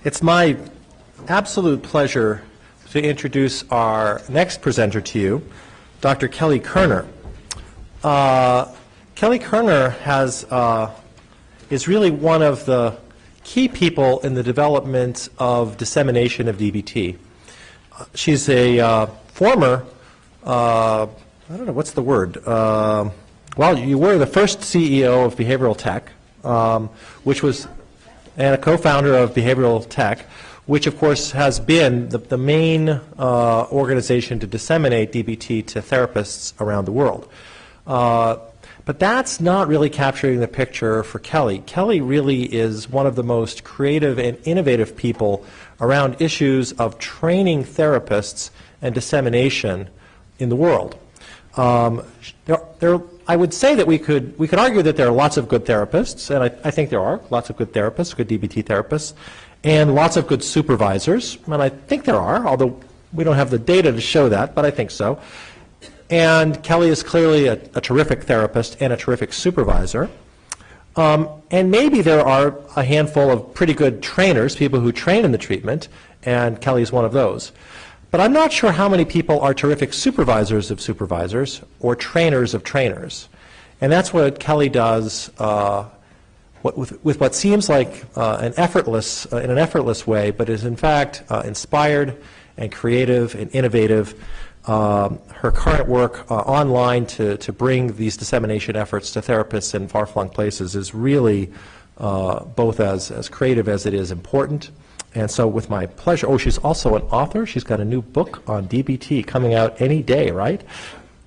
It's my absolute pleasure to introduce our next presenter to you, Dr. Kelly Koerner. Kelly Koerner is really one of the key people in the development of dissemination of DBT. She's a former, I don't know, what's the word? Well, you were the first CEO of Behavioral Tech, which was, and a co-founder of Behavioral Tech, which of course has been the main organization to disseminate DBT to therapists around the world. But that's not really capturing the picture for Kelly. Kelly really is one of the most creative and innovative people around issues of training therapists and dissemination in the world. I would say that we could argue that there are lots of good therapists, and I think there are lots of good therapists, good DBT therapists, and lots of good supervisors, and I think there are, although we don't have the data to show that, but I think so. And Kelly is clearly a terrific therapist and a terrific supervisor. And maybe there are a handful of pretty good trainers, people who train in the treatment, and Kelly is one of those. But I'm not sure how many people are terrific supervisors of supervisors or trainers of trainers. And that's what Kelly does with what seems like in an effortless way, but is in fact inspired and creative and innovative. Her current work online to bring these dissemination efforts to therapists in far-flung places is really both as creative as it is important. And so with my pleasure, oh, she's also an author. She's got a new book on DBT coming out any day, right?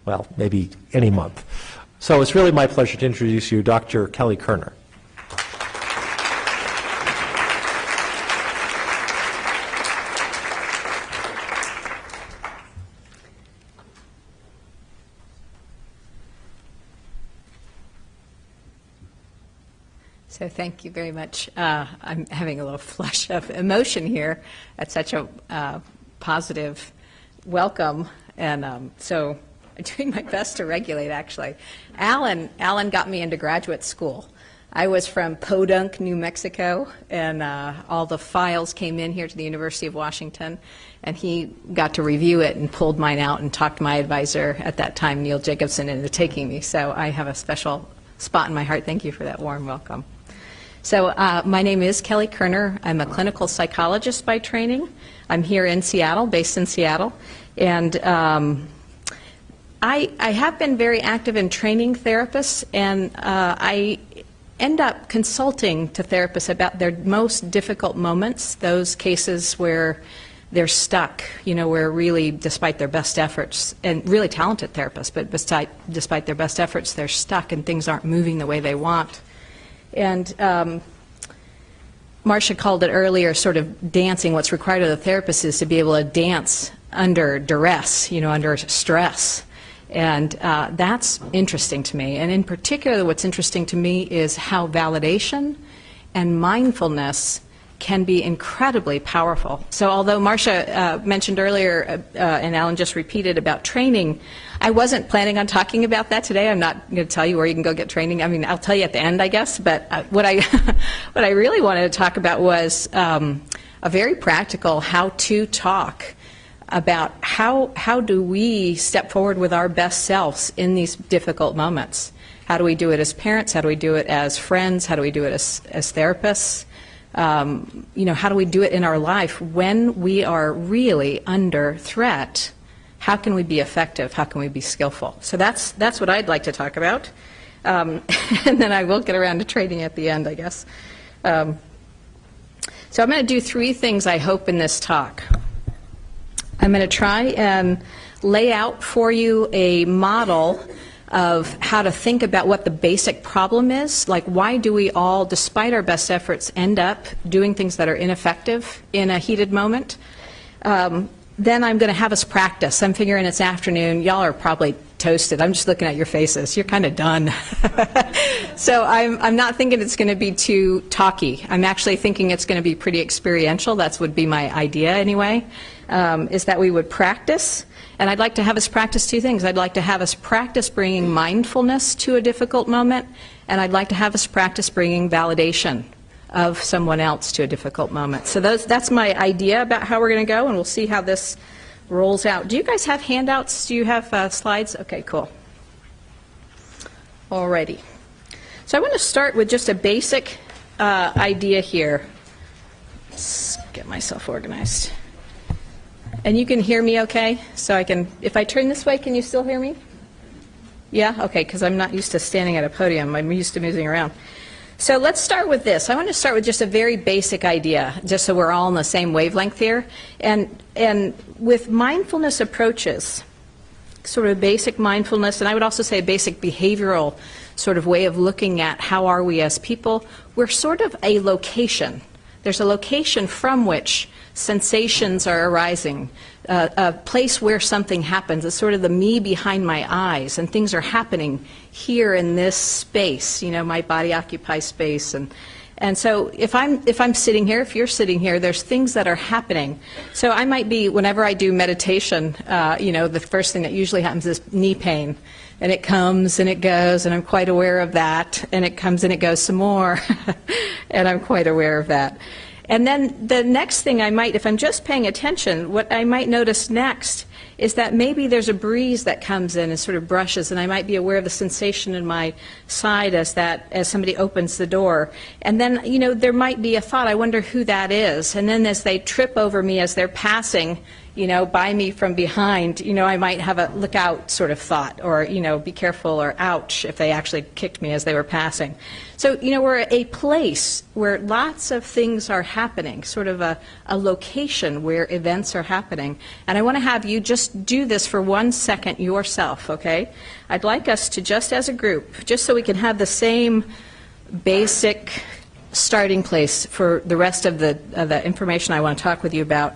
Well, maybe any month. So it's really my pleasure to introduce you, Dr. Kelly Koerner. So thank you very much. I'm having a little flush of emotion here at such a positive welcome, and so I'm doing my best to regulate, actually. Alan got me into graduate school. I was from Podunk, New Mexico, and all the files came in here to the University of Washington, and he got to review it and pulled mine out and talked my advisor at that time, Neil Jacobson, into taking me. So I have a special spot in my heart. Thank you for that warm welcome. So my name is Kelly Koerner. I'm a clinical psychologist by training. I'm here in Seattle, based in Seattle. And I have been very active in training therapists, and I end up consulting to therapists about their most difficult moments, those cases where they're stuck, you know, where really, despite their best efforts, and really talented therapists, but despite their best efforts, they're stuck and things aren't moving the way they want. And Marcia called it earlier sort of dancing. What's required of the therapist is to be able to dance under duress, you know, under stress. And that's interesting to me. And in particular, what's interesting to me is how validation and mindfulness can be incredibly powerful. So although Marcia mentioned earlier, and Alan just repeated about training, I wasn't planning on talking about that today. I'm not going to tell you where you can go get training. I mean, I'll tell you at the end, I guess. But what I what I really wanted to talk about was a very practical how-to talk about how do we step forward with our best selves in these difficult moments. How do we do it as parents? How do we do it as friends? How do we do it as therapists? You know, how do we do it in our life when we are really under threat? How can we be effective? How can we be skillful? So that's what I'd like to talk about. And then I will get around to training at the end, I guess. So I'm going to do three things, I hope, in this talk. I'm going to try and lay out for you a model of how to think about what the basic problem is, like why do we all, despite our best efforts, end up doing things that are ineffective in a heated moment. Then I'm going to have us practice. I'm figuring it's afternoon. Y'all are probably toasted. I'm just looking at your faces. You're kind of done. So I'm not thinking it's going to be too talky. I'm actually thinking it's going to be pretty experiential. That would be my idea anyway, is that we would practice. And I'd like to have us practice two things. I'd like to have us practice bringing mindfulness to a difficult moment, and I'd like to have us practice bringing validation of someone else to a difficult moment. So that's my idea about how we're going to go, and we'll see how this rolls out. Do you guys have handouts? Do you have slides? Okay, cool. Alrighty. So I want to start with just a basic idea here. Let's get myself organized. And you can hear me okay? So I can, if I turn this way, can you still hear me? Yeah? Okay, because I'm not used to standing at a podium. I'm used to moving around. So let's start with this. I want to start with just a very basic idea, just so we're all on the same wavelength here. And with mindfulness approaches, sort of basic mindfulness, and I would also say a basic behavioral sort of way of looking at how are we as people, we're sort of a location. There's a location from which sensations are arising, a place where something happens. It's sort of the me behind my eyes, and things are happening here in this space. You know, my body occupies space, and so if I'm sitting here, if you're sitting here, there's things that are happening. So I might be, whenever I do meditation, you know, the first thing that usually happens is knee pain. And it comes and it goes, and I'm quite aware of that. And it comes and it goes some more, and I'm quite aware of that. And then the next thing I might, if I'm just paying attention, what I might notice next is that maybe there's a breeze that comes in and sort of brushes, and I might be aware of the sensation in my side as somebody opens the door. And then, you know, there might be a thought, I wonder who that is. And then as they trip over me as they're passing, you know, by me from behind, you know, I might have a look out sort of thought, or, you know, be careful, or ouch, if they actually kicked me as they were passing. So, you know, we're a place where lots of things are happening, sort of a location where events are happening. And I want to have you just do this for 1 second yourself, okay? I'd like us to, just as a group, just so we can have the same basic starting place for the rest of the information I want to talk with you about,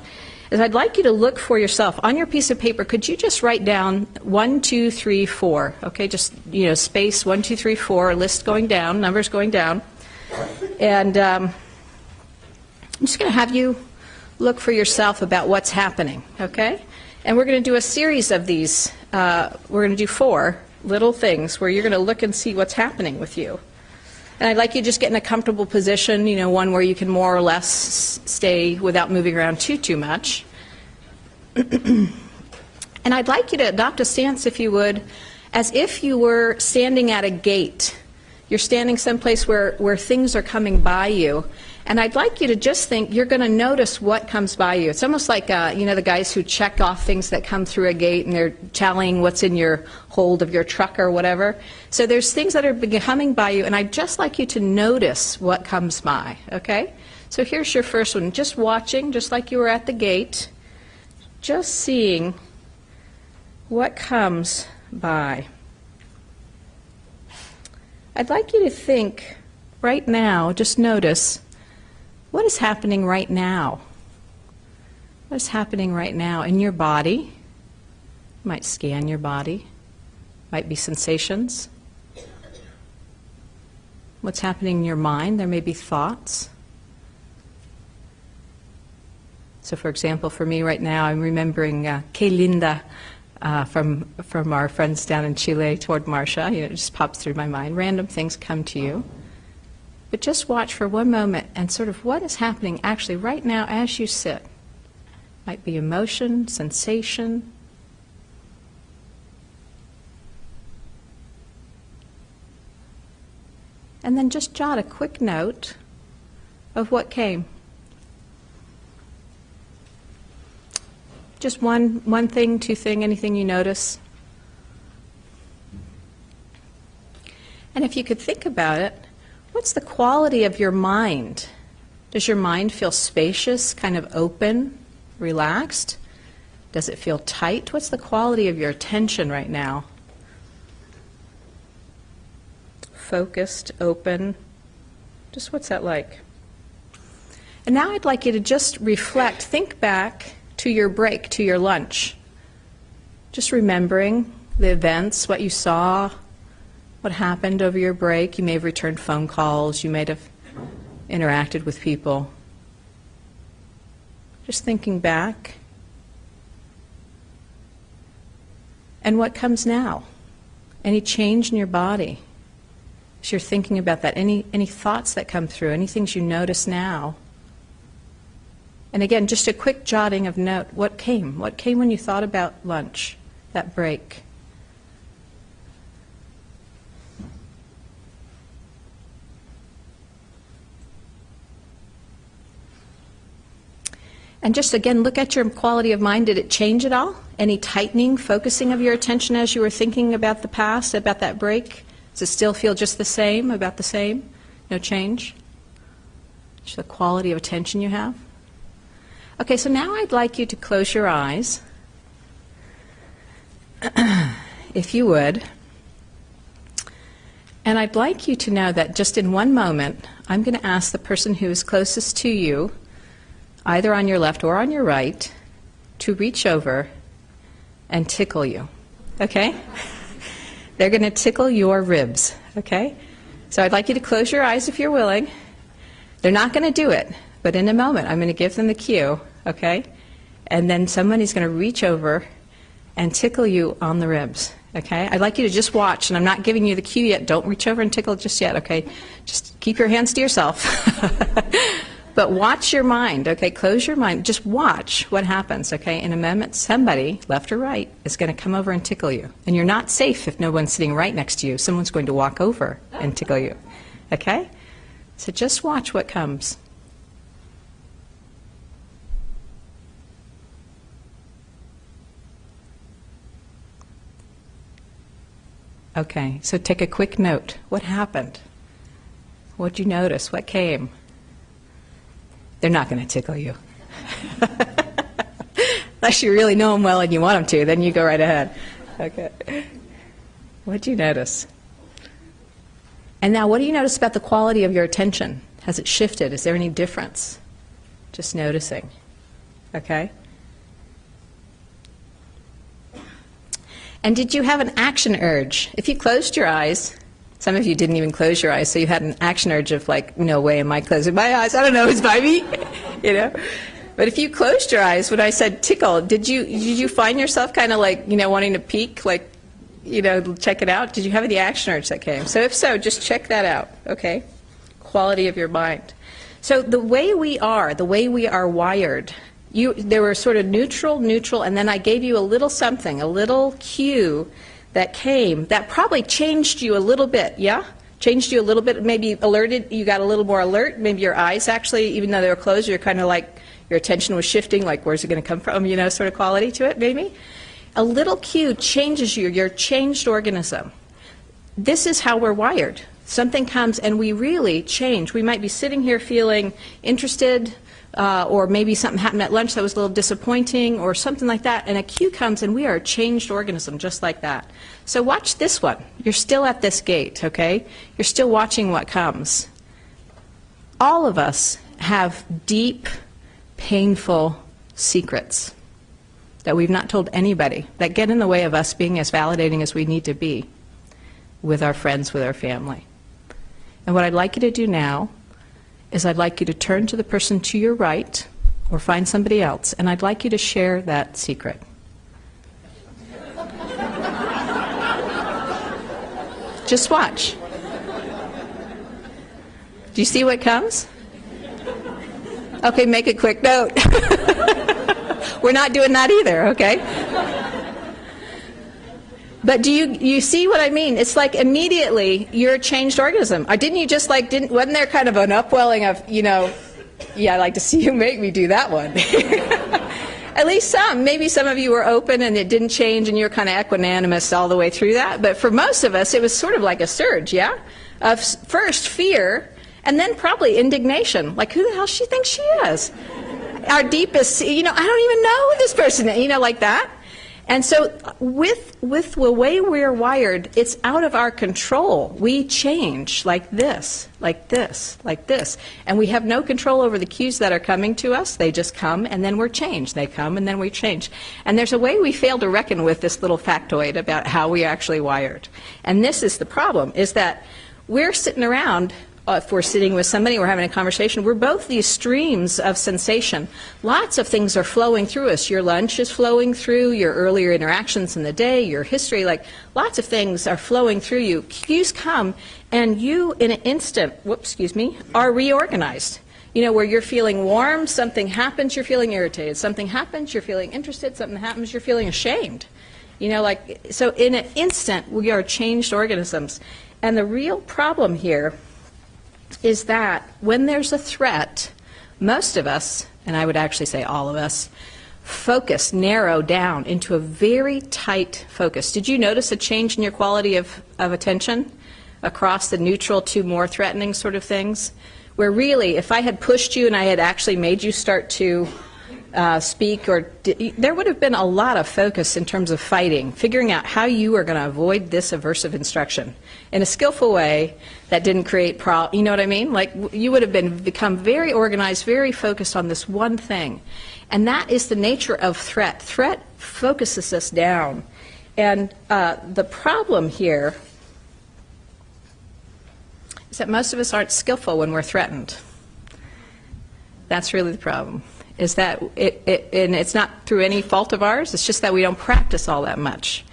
is I'd like you to look for yourself. On your piece of paper, could you just write down 1, 2, 3, 4? Okay, just, you know, space 1, 2, 3, 4, a list going down, numbers going down. And I'm just going to have you look for yourself about what's happening, okay? And we're going to do a series of these. We're going to do 4 little things where you're going to look and see what's happening with you. And I'd like you to just get in a comfortable position, you know, one where you can more or less stay without moving around too much. And I'd like you to adopt a stance, if you would, as if you were standing at a gate. You're standing someplace where things are coming by you. And I'd like you to just think you're going to notice what comes by you. It's almost like, you know, the guys who check off things that come through a gate, and they're tallying what's in your hold of your truck or whatever. So there's things that are coming by you, and I'd just like you to notice what comes by, okay? So here's your first one. Just watching, just like you were at the gate, just seeing what comes by. I'd like you to think right now, just notice, what is happening right now? What is happening right now in your body? You might scan your body. Might be sensations. What's happening in your mind? There may be thoughts. So, for example, for me right now, I'm remembering Kay Linda from our friends down in Chile toward Marcia. You know, it just pops through my mind. Random things come to you. But just watch for 1 moment and sort of what is happening actually right now as you sit. Might be emotion, sensation. And then just jot a quick note of what came. Just one thing, 2 thing, anything you notice. And if you could think about it, what's the quality of your mind? Does your mind feel spacious, kind of open, relaxed? Does it feel tight? What's the quality of your attention right now? Focused, open. Just what's that like? And now I'd like you to just reflect, think back to your break, to your lunch. Just remembering the events, what you saw, what happened over your break. You may have returned phone calls, you may have interacted with people. Just thinking back. And what comes now? Any change in your body? as you're thinking about that, any thoughts that come through, any things you notice now. And again, just a quick jotting of note. What came? What came when you thought about lunch, that break? And just again, look at your quality of mind. Did it change at all? Any tightening, focusing of your attention as you were thinking about the past, about that break? Does it still feel just the same, about the same? No change? Just the quality of attention you have? Okay, so now I'd like you to close your eyes, if you would. And I'd like you to know that just in one moment, I'm going to ask the person who is closest to you, either on your left or on your right, to reach over and tickle you, okay? They're going to tickle your ribs, okay? So I'd like you to close your eyes if you're willing. They're not going to do it, but in a moment I'm going to give them the cue, okay? And then somebody's going to reach over and tickle you on the ribs, okay? I'd like you to just watch, and I'm not giving you the cue yet. Don't reach over and tickle just yet, okay? Just keep your hands to yourself. But watch your mind, okay? Close your mind. Just watch what happens, okay? In a moment, somebody, left or right, is going to come over and tickle you. And you're not safe if no one's sitting right next to you. Someone's going to walk over and tickle you, okay? So just watch what comes. Okay, so take a quick note. What happened? What'd you notice? What came? They're not going to tickle you. Unless you really know them well and you want them to, then you go right ahead. Okay. What'd you notice? And now what do you notice about the quality of your attention? Has it shifted? Is there any difference? Just noticing. Okay? And did you have an action urge? If you closed your eyes, some of you didn't even close your eyes, so you had an action urge of like, no way am I closing my eyes, I don't know who's by me, you know. But if you closed your eyes, when I said tickle, did you find yourself kind of like, you know, wanting to peek, like, you know, check it out? Did you have any action urge that came? So if so, just check that out, okay? Quality of your mind. So the way we are wired, there were sort of neutral, and then I gave you a little something, a little cue that came that probably changed you a little bit, yeah? Changed you a little bit, maybe alerted, you got a little more alert, maybe your eyes actually, even though they were closed, you're kind of like, your attention was shifting, like where's it going to come from, you know, sort of quality to it, maybe? A little cue changes you, you're a changed organism. This is how we're wired. Something comes and we really change. We might be sitting here feeling interested, or maybe something happened at lunch that was a little disappointing or something like that, and a cue comes and we are a changed organism just like that. So watch this one. You're still at this gate, okay? You're still watching what comes. All of us have deep, painful secrets that we've not told anybody that get in the way of us being as validating as we need to be with our friends, with our family. And what I'd like you to do now is I'd like you to turn to the person to your right or find somebody else, and I'd like you to share that secret. Just watch. Do you see what comes? Okay, make a quick note. We're not doing that either, okay? But do you see what I mean? It's like immediately you're a changed organism. Or didn't you just like, wasn't there kind of an upwelling of, you know, yeah, I'd like to see you make me do that one. At least some. Maybe some of you were open and it didn't change and you're kind of equanimous all the way through that. But for most of us, it was sort of like a surge, yeah? Of first fear and then probably indignation. Like, who the hell she thinks she is? Our deepest, you know, I don't even know who this person is, you know, like that. And so with the way we're wired, it's out of our control. We change like this, like this, like this. And we have no control over the cues that are coming to us. They just come and then we're changed. They come and then we change. And there's a way we fail to reckon with this little factoid about how we actually wired. And this is the problem, is that we're sitting around if we're sitting with somebody, we're having a conversation, we're both these streams of sensation. Lots of things are flowing through us. Your lunch is flowing through, your earlier interactions in the day, your history, like lots of things are flowing through you. Cues come, and you, in an instant, are reorganized. You know, where you're feeling warm, something happens, you're feeling irritated. Something happens, you're feeling interested. Something happens, you're feeling ashamed. You know, like, so in an instant, we are changed organisms. And the real problem here is that when there's a threat, most of us, and I would actually say all of us, narrow down into a very tight focus. Did you notice a change in your quality of attention across the neutral to more threatening sort of things? Where really, if I had pushed you and I had actually made you start to speak, there would have been a lot of focus in terms of fighting, figuring out how you are going to avoid this aversive instruction in a skillful way that didn't create you know what I mean? Like, you would have become very organized, very focused on this one thing. And that is the nature of threat. Threat focuses us down. And the problem here is that most of us aren't skillful when we're threatened. That's really the problem. Is that and it's not through any fault of ours, it's just that we don't practice all that much.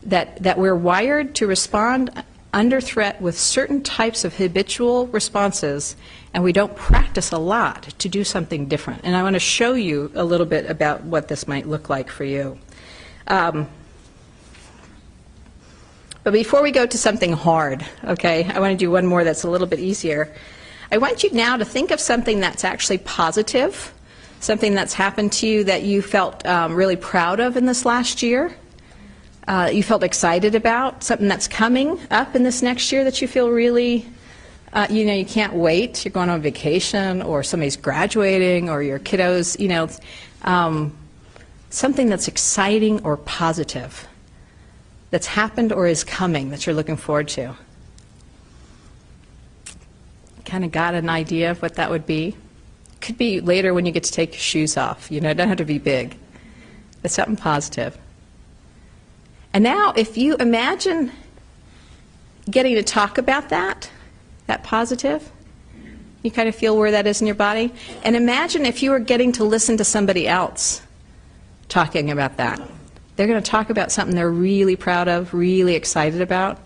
That we're wired to respond under threat with certain types of habitual responses, and we don't practice a lot to do something different. And I want to show you a little bit about what this might look like for you. But before we go to something hard, okay, I want to do one more that's a little bit easier. I want you now to think of something that's actually positive, something that's happened to you that you felt really proud of in this last year, you felt excited about, something that's coming up in this next year that you feel really, you know, you can't wait. You're going on vacation, or somebody's graduating, or your kiddos, you know, something that's exciting or positive that's happened or is coming that you're looking forward to. Kind of got an idea of what that would be? Could be later when you get to take your shoes off. You know, it doesn't have to be big. It's something positive. And now, if you imagine getting to talk about that positive, you kind of feel where that is in your body. And imagine if you were getting to listen to somebody else talking about that. They're going to talk about something they're really proud of, really excited about.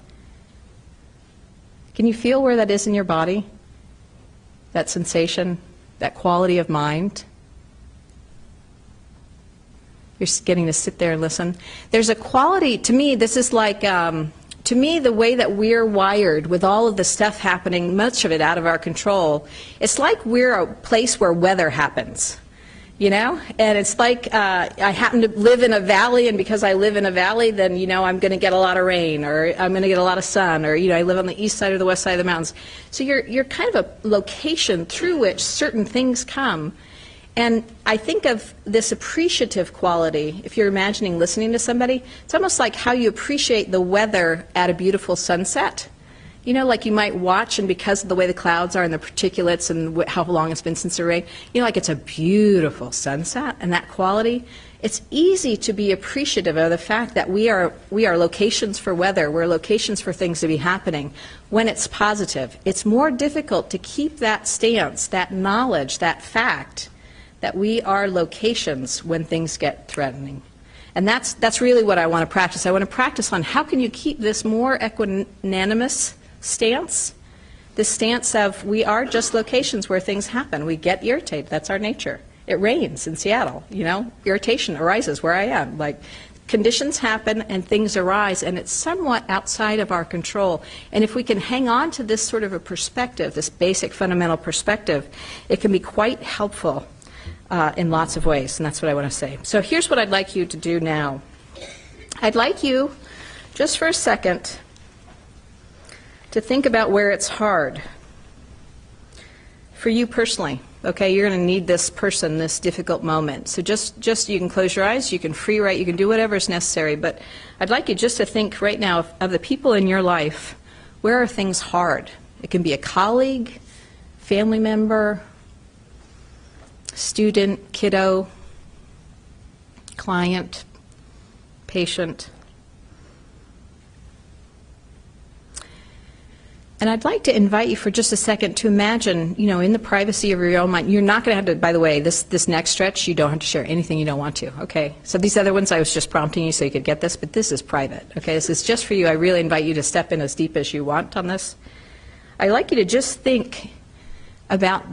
Can you feel where that is in your body? That sensation, that quality of mind? You're getting to sit there and listen. There's a quality, to me, this is like, to me, the way that we're wired with all of the stuff happening, much of it out of our control, it's like we're a place where weather happens. You know, and it's like I happen to live in a valley, and because I live in a valley, then, you know, I'm going to get a lot of rain, or I'm going to get a lot of sun, or, you know, I live on the east side or the west side of the mountains. So you're kind of a location through which certain things come. And I think of this appreciative quality, if you're imagining listening to somebody, it's almost like how you appreciate the weather at a beautiful sunset. You know, like you might watch, and because of the way the clouds are and the particulates and how long it's been since the rain, you know, like it's a beautiful sunset, and that quality, it's easy to be appreciative of the fact that we are locations for weather, we're locations for things to be happening when it's positive. It's more difficult to keep that stance, that knowledge, that fact, that we are locations when things get threatening. And that's really what I want to practice. I want to practice on how can you keep this more equanimous stance, this stance of we are just locations where things happen. We get irritated. That's our nature. It rains in Seattle, you know. Irritation arises where I am. Like, conditions happen and things arise, and it's somewhat outside of our control. And if we can hang on to this sort of a perspective, this basic fundamental perspective, it can be quite helpful in lots of ways, and that's what I want to say. So here's what I'd like you to do now. I'd like you, just for a second, to think about where it's hard for you personally. Okay, you're going to need this person, this difficult moment. So just you can close your eyes, you can free write, you can do whatever is necessary, but I'd like you just to think right now of the people in your life. Where are things hard? It can be a colleague, family member, student, kiddo, client, patient. And I'd like to invite you for just a second to imagine, you know, in the privacy of your own mind, you're not going to have to, by the way, this next stretch, you don't have to share anything you don't want to, okay? So these other ones I was just prompting you so you could get this, but this is private, okay? This is just for you. I really invite you to step in as deep as you want on this. I'd like you to just think about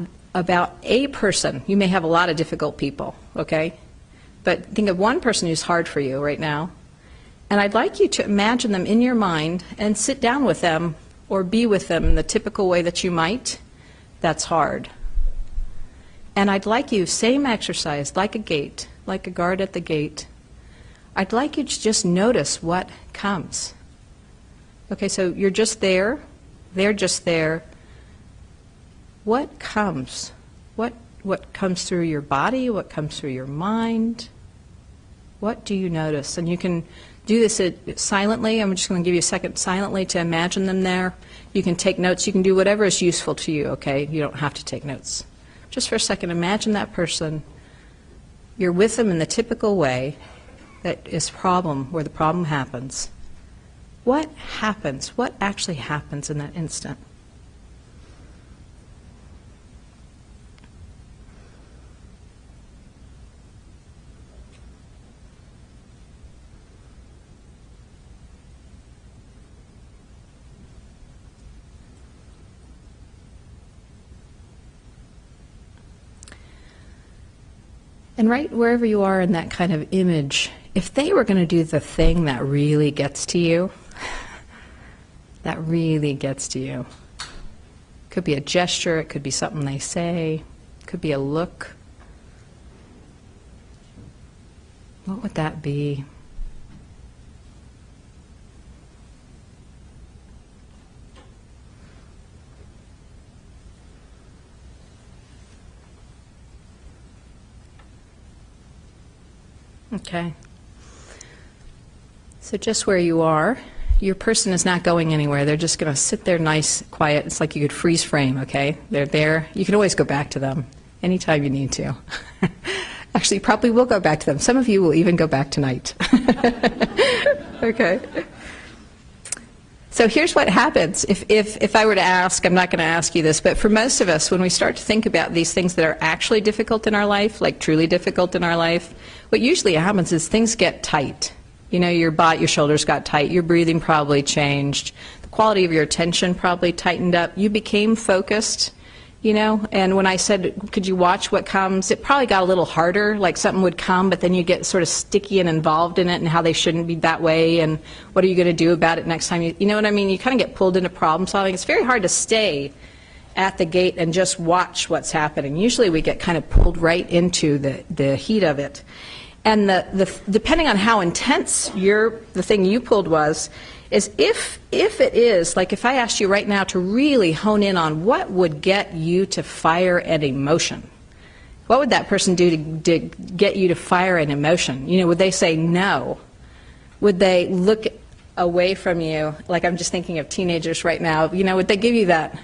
a person. You may have a lot of difficult people, okay? But think of one person who's hard for you right now. And I'd like you to imagine them in your mind and sit down with them or be with them in the typical way that you might. That's hard. And I'd like you, same exercise, like a gate, like a guard at the gate. I'd like you to just notice what comes. Okay, so you're just there, they're just there. What comes? What comes through your body? What comes through your mind? What do you notice? And you can do this silently. I'm just going to give you a second silently to imagine them there. You can take notes. You can do whatever is useful to you, okay? You don't have to take notes. Just for a second, imagine that person. You're with them in the typical way that is problem, where the problem happens. What happens? What actually happens in that instant? And right wherever you are in that kind of image, if they were going to do the thing that really gets to you, that really gets to you. It could be a gesture, it could be something they say, it could be a look. What would that be? Okay. So just where you are, your person is not going anywhere. They're just going to sit there nice, quiet. It's like you could freeze frame, okay? They're there. You can always go back to them anytime you need to. Actually, you probably will go back to them. Some of you will even go back tonight. Okay. So here's what happens. If I were to ask, I'm not going to ask you this, but for most of us, when we start to think about these things that are actually difficult in our life, like truly difficult in our life, what usually happens is things get tight. You know, your shoulders got tight, your breathing probably changed, the quality of your attention probably tightened up, you became focused, you know, and when I said, could you watch what comes, it probably got a little harder, like something would come, but then you get sort of sticky and involved in it and how they shouldn't be that way, and what are you going to do about it next time, you know what I mean, you kind of get pulled into problem solving. It's very hard to stay at the gate and just watch what's happening. Usually we get kind of pulled right into the heat of it. And depending on how intense the thing you pulled was, is if it is, like if I asked you right now to really hone in on what would get you to fire an emotion, what would that person do to get you to fire an emotion? You know, would they say no? Would they look away from you? Like I'm just thinking of teenagers right now. You know, would they give you that,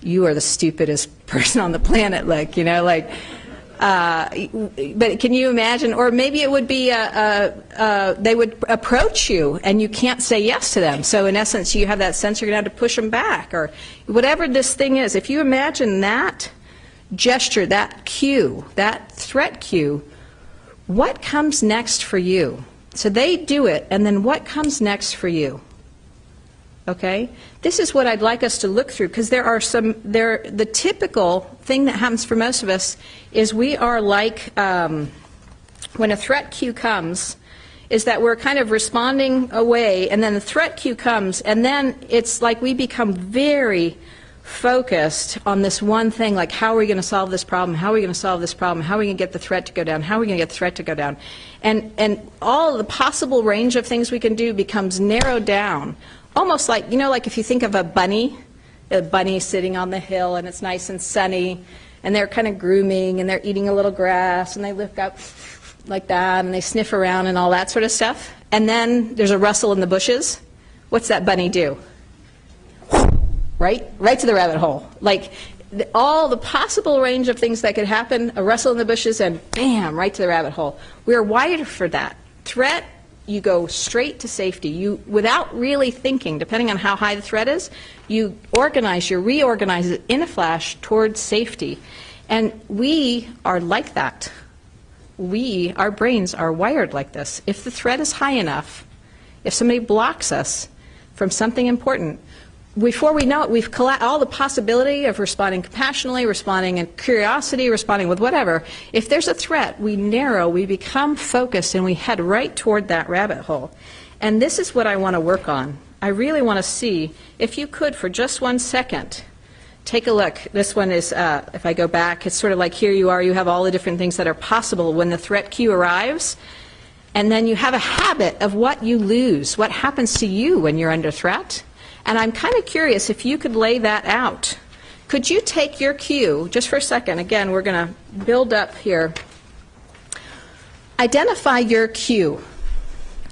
you are the stupidest person on the planet, like, you know, like, but can you imagine, or maybe it would be they would approach you and you can't say yes to them. So in essence, you have that sense you're going to have to push them back, or whatever this thing is. If you imagine that gesture, that cue, that threat cue, what comes next for you? So they do it, and then what comes next for you? Okay? This is what I'd like us to look through, because the typical thing that happens for most of us is we are like, when a threat cue comes, is that we're kind of responding away, and then the threat cue comes, and then it's like we become very focused on this one thing, like how are we going to solve this problem, how are we going to solve this problem, how are we going to get the threat to go down, how are we going to get the threat to go down, and all the possible range of things we can do becomes narrowed down. Almost like, you know, like if you think of a bunny sitting on the hill and it's nice and sunny and they're kind of grooming and they're eating a little grass and they look up like that and they sniff around and all that sort of stuff. And then there's a rustle in the bushes. What's that bunny do? Right to the rabbit hole. Like all the possible range of things that could happen, a rustle in the bushes and bam, right to the rabbit hole. We're wired for that. Threat, you go straight to safety. You, without really thinking, depending on how high the threat is, you reorganize it in a flash towards safety. And we are like that. Our brains are wired like this. If the threat is high enough, if somebody blocks us from something important, before we know it, we've all the possibility of responding compassionately, responding in curiosity, responding with whatever. If there's a threat, we narrow, we become focused, and we head right toward that rabbit hole. And this is what I want to work on. I really want to see, if you could, for just 1 second, take a look. This one is, if I go back, it's sort of like here you are, you have all the different things that are possible when the threat cue arrives, and then you have a habit of what you lose, what happens to you when you're under threat. And I'm kind of curious if you could lay that out. Could you take your cue, just for a second, again, we're going to build up here. Identify your cue,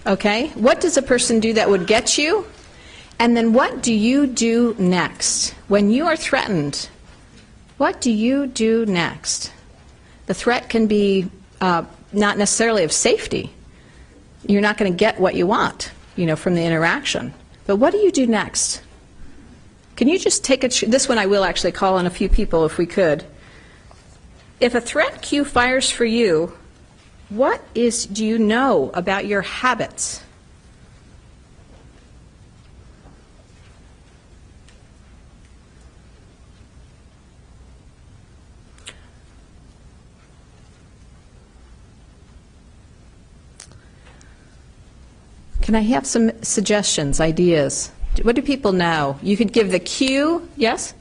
okay? What does a person do that would get you? And then what do you do next? When you are threatened, what do you do next? The threat can be not necessarily of safety. You're not going to get what you want, from the interaction. But what do you do next? Can you just take this one I will actually call on a few people if we could. If a threat cue fires for you, what do you know about your habits? Can I have some suggestions, ideas? What do people know? You could give the cue, yes?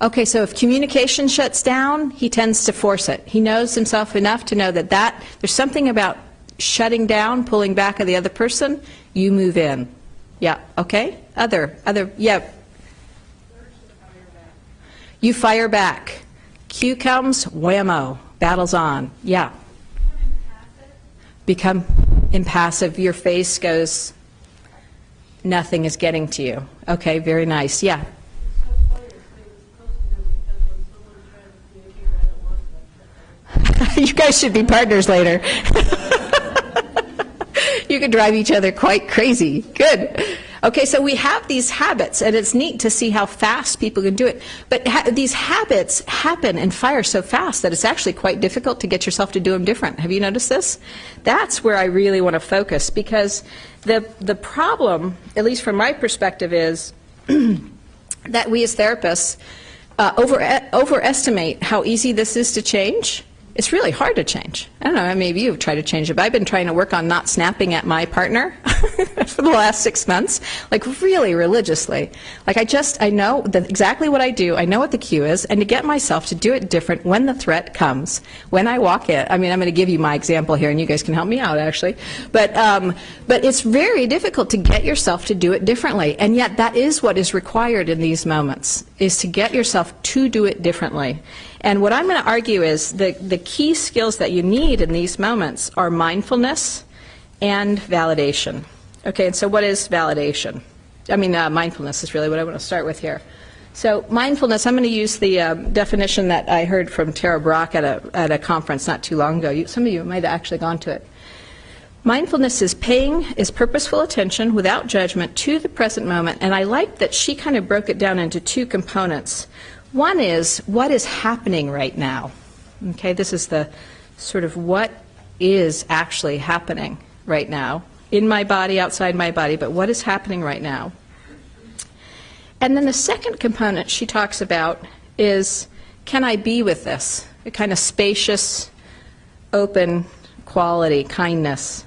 Okay, so if communication shuts down, he tends to force it. He knows himself enough to know that there's something about shutting down, pulling back of the other person, you move in. Yeah, okay? Other, yeah. You fire back. Cue comes, whammo, battle's on. Yeah. Become impassive. Your face goes, nothing is getting to you. Okay, very nice. Yeah. You guys should be partners later. You could drive each other quite crazy. Good. Okay, so we have these habits, and it's neat to see how fast people can do it. But these habits happen and fire so fast that it's actually quite difficult to get yourself to do them different. Have you noticed this? That's where I really want to focus, because the problem, at least from my perspective, is that we as therapists overestimate how easy this is to change. It's really hard to change. I don't know, maybe you've tried to change it, but I've been trying to work on not snapping at my partner for the last 6 months, like really religiously. Like I know exactly what I do, I know what the cue is, and to get myself to do it different when the threat comes, when I walk in. I mean, I'm going to give you my example here, and you guys can help me out, actually. But it's very difficult to get yourself to do it differently, and yet that is what is required in these moments, is to get yourself to do it differently. And what I'm going to argue is the key skills that you need in these moments are mindfulness and validation. Okay, and so what is validation? I mean, mindfulness is really what I want to start with here. So mindfulness, I'm going to use the definition that I heard from Tara Brach at a conference not too long ago. Some of you might have actually gone to it. Mindfulness is paying purposeful attention without judgment to the present moment. And I like that she kind of broke it down into two components. One is what is happening right now. Okay, this is the sort of what is actually happening right now in my body, outside my body, but what is happening right now. And then the second component she talks about is, can I be with this? A kind of spacious, open quality, kindness.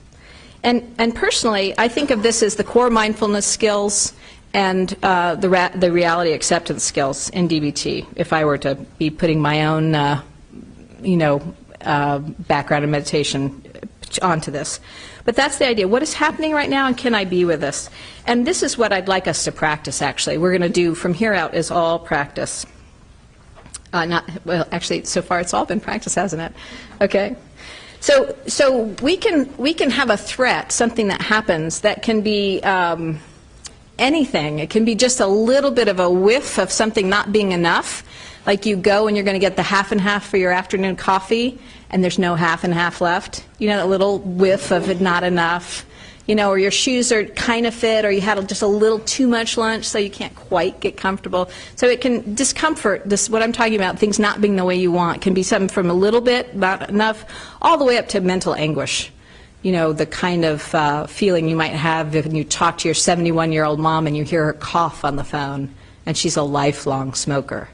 And personally, I think of this as the core mindfulness skills and the reality acceptance skills in DBT, if I were to be putting my own, background in meditation onto this. But that's the idea. What is happening right now, and can I be with this? And this is what I'd like us to practice, actually. We're going to do from here out is all practice. Actually, so far it's all been practice, hasn't it? Okay. So we can have a threat, something that happens that can be anything. It can be just a little bit of a whiff of something not being enough. Like you go and you're going to get the half and half for your afternoon coffee, and there's no half and half left. You know, that little whiff of it not enough. You know, or your shoes are kind of fit, or you had just a little too much lunch, so you can't quite get comfortable. So it can discomfort, this what I'm talking about, things not being the way you want, can be something from a little bit, not enough, all the way up to mental anguish. You know, the kind of feeling you might have when you talk to your 71-year-old mom and you hear her cough on the phone, and she's a lifelong smoker.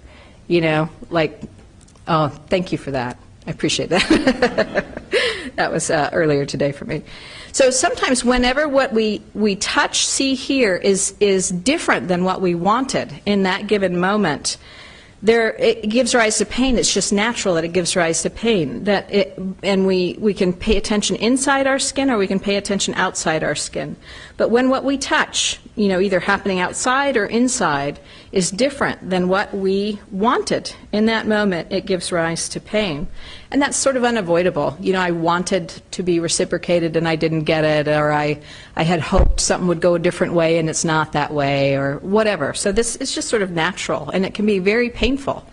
You know, like, oh, thank you for that. I appreciate that. That was earlier today for me. So sometimes whenever what we touch, see, hear is different than what we wanted in that given moment, it gives rise to pain. It's just natural that it gives rise to pain. And we can pay attention inside our skin, or we can pay attention outside our skin. But when what we touch, you know, either happening outside or inside, is different than what we wanted in that moment, it gives rise to pain. And that's sort of unavoidable. You know, I wanted to be reciprocated and I didn't get it, or I had hoped something would go a different way and it's not that way, or whatever. So this is just sort of natural, and it can be very painful.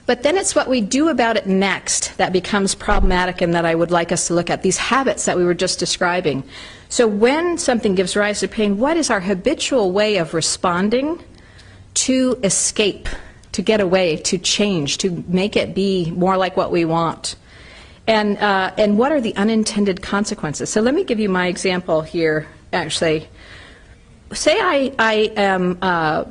But then it's what we do about it next that becomes problematic, and that I would like us to look at, these habits that we were just describing. So when something gives rise to pain, what is our habitual way of responding to escape, to get away, to change, to make it be more like what we want? And what are the unintended consequences? So let me give you my example here, actually. Say I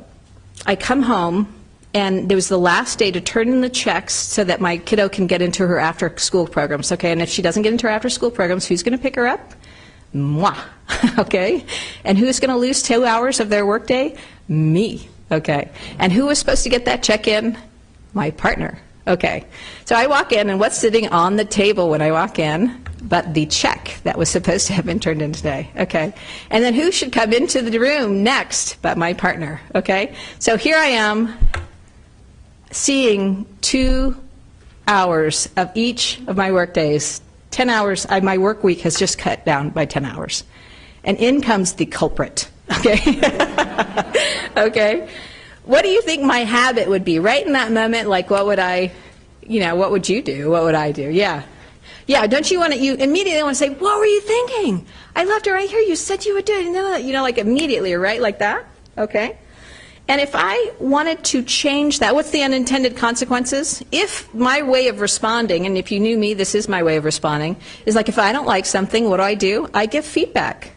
come home, and it was the last day to turn in the checks so that my kiddo can get into her after-school programs, okay? And if she doesn't get into her after-school programs, who's going to pick her up? Moi, okay? And who's going to lose 2 hours of their workday? Me, okay? And who was supposed to get that check in? My partner, okay? So I walk in, and what's sitting on the table when I walk in but the check that was supposed to have been turned in today, okay? And then who should come into the room next but my partner, okay? So here I am, seeing 2 hours of each of my work days, 10 hours, my work week has just cut down by 10 hours. And in comes the culprit, okay? Okay? What do you think my habit would be? Right in that moment, like what would what would you do? What would I do? Yeah. Yeah, don't you want to, you immediately want to say, what were you thinking? I left it right here, you said you would do it, you know, like immediately, right, like that, okay? And if I wanted to change that, what's the unintended consequences? If my way of responding, and if you knew me, this is my way of responding, is like if I don't like something, what do? I give feedback.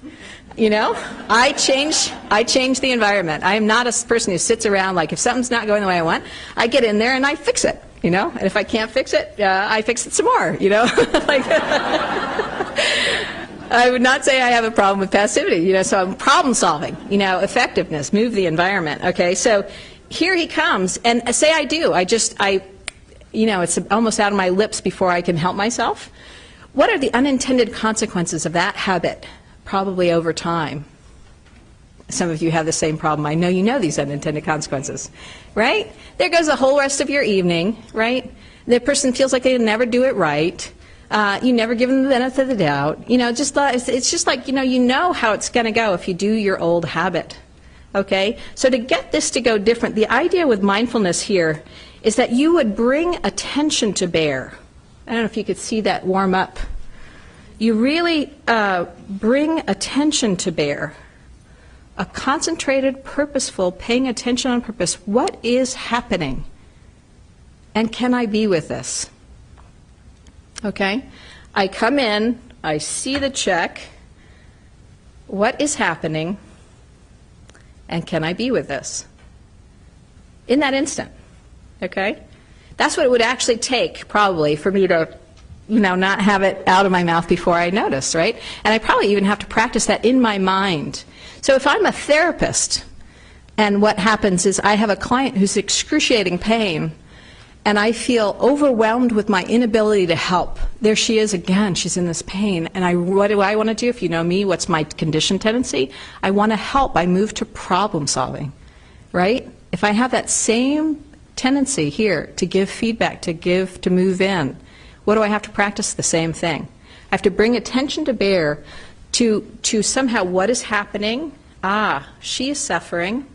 You know, I change the environment. I am not a person who sits around like if something's not going the way I want, I get in there and I fix it, you know, and if I can't fix it, I fix it some more, you know. Like, I would not say I have a problem with passivity, you know, so I'm problem solving, you know, effectiveness, move the environment, okay. So here he comes, and say I do, you know, it's almost out of my lips before I can help myself. What are the unintended consequences of that habit? Probably over time. Some of you have the same problem. I know you know these unintended consequences, right? There goes the whole rest of your evening, right? The person feels like they never do it right. You never give them the benefit of the doubt. You know, it's just like, you know how it's going to go if you do your old habit, okay? So to get this to go different, the idea with mindfulness here is that you would bring attention to bear. I don't know if you could see that warm up. You really bring attention to bear. A concentrated, purposeful, paying attention on purpose. What is happening? And can I be with this? Okay? I come in, I see the check. What is happening? And can I be with this? In that instant. Okay? That's what it would actually take, probably, for me to not have it out of my mouth before I notice, right? And I probably even have to practice that in my mind. So if I'm a therapist, and what happens is I have a client who's excruciating pain, and I feel overwhelmed with my inability to help. There she is again, she's in this pain. And what do I want to do? If you know me, what's my conditioned tendency? I want to help. I move to problem solving, right? If I have that same tendency here to give feedback, to move in, what do I have to practice? The same thing. I have to bring attention to bear to somehow, what is happening? Ah, she is suffering,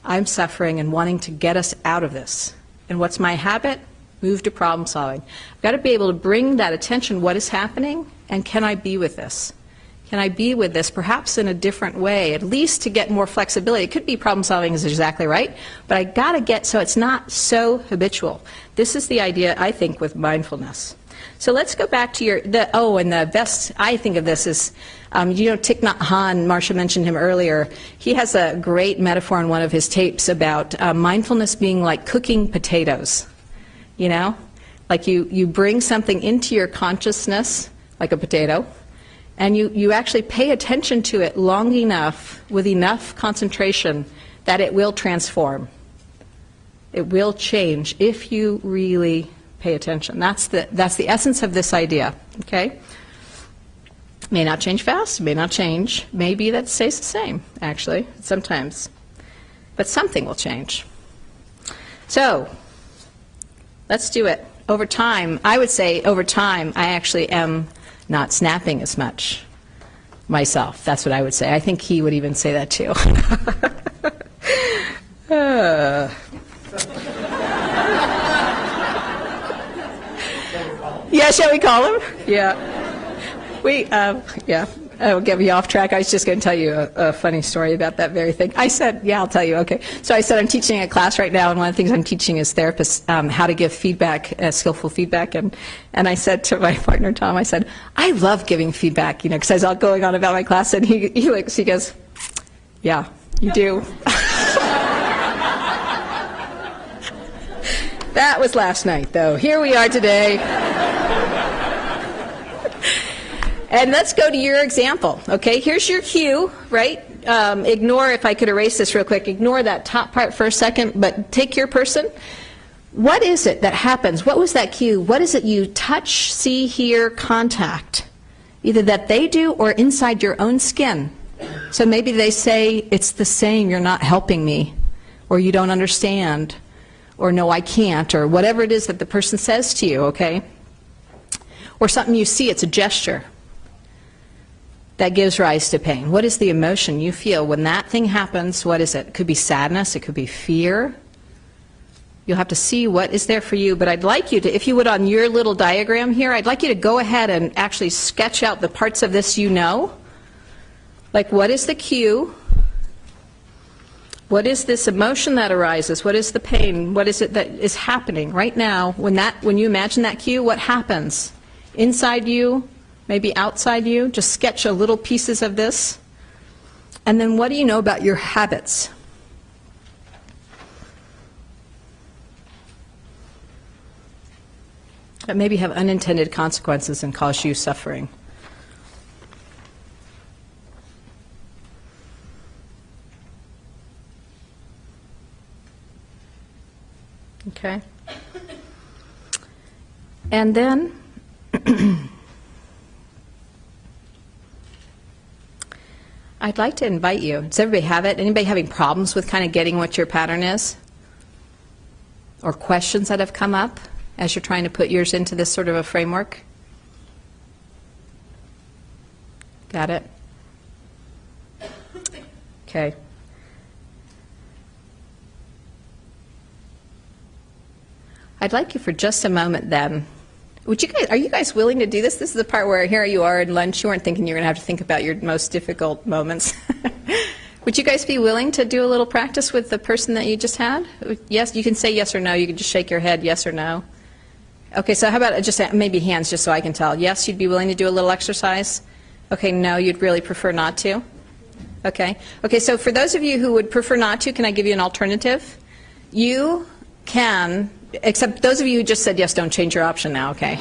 I'm suffering, and wanting to get us out of this. And what's my habit? Move to problem solving. I've got to be able to bring that attention, what is happening, and can I be with this? Can I be with this perhaps in a different way, at least to get more flexibility? It could be problem solving is exactly right, but I got to get so it's not so habitual. This is the idea, I think, with mindfulness. So let's go back to and the best I think of this is, Thich Nhat Hanh, Marcia mentioned him earlier. He has a great metaphor in one of his tapes about mindfulness being like cooking potatoes. You know, like you bring something into your consciousness, like a potato, and you actually pay attention to it long enough, with enough concentration, that it will transform. It will change if you really pay attention. That's the essence of this idea, okay? May not change fast, may not change. Maybe that stays the same, actually, sometimes. But something will change. So, let's do it. Over time, I would say over time, I actually am not snapping as much myself. That's what I would say. I think he would even say that too. Yeah, shall we call him? Yeah. I will get me off track. I was just going to tell you a funny story about that very thing. I said, yeah, I'll tell you, okay. So I said I'm teaching a class right now, and one of the things I'm teaching is therapists how to give feedback, skillful feedback. And I said to my partner, Tom, I said, I love giving feedback, because I was all going on about my class, and he goes, yeah, you do. That was last night, though. Here we are today. And let's go to your example, okay? Here's your cue, right? Ignore, if I could erase this real quick, ignore that top part for a second, but take your person. What is it that happens? What was that cue? What is it you touch, see, hear, contact? Either that they do or inside your own skin. So maybe they say, it's the same, you're not helping me, or you don't understand, or no, I can't, or whatever it is that the person says to you, okay? Or something you see, it's a gesture that gives rise to pain. What is the emotion you feel when that thing happens? What is it? It could be sadness, it could be fear. You'll have to see what is there for you, but I'd like you to, if you would on your little diagram here, I'd like you to go ahead and actually sketch out the parts of this you know. Like, what is the cue? What is this emotion that arises? What is the pain? What is it that is happening right now? When you imagine that cue, what happens? Inside you, maybe outside you, just sketch a little pieces of this. And then what do you know about your habits? That maybe have unintended consequences and cause you suffering. Okay? And then I'd like to invite you. Does everybody have it? Anybody having problems with kind of getting what your pattern is? Or questions that have come up as you're trying to put yours into this sort of a framework? Got it? Okay. I'd like you for just a moment then. Are you guys willing to do this? This is the part where here you are at lunch. You weren't thinking you were going to have to think about your most difficult moments. Would you guys be willing to do a little practice with the person that you just had? Yes, you can say yes or no. You can just shake your head, yes or no. Okay, so how about just maybe hands just so I can tell. Yes, you'd be willing to do a little exercise? Okay, no, you'd really prefer not to? Okay. Okay, so for those of you who would prefer not to, can I give you an alternative? You can, except those of you who just said yes, don't change your option now, okay?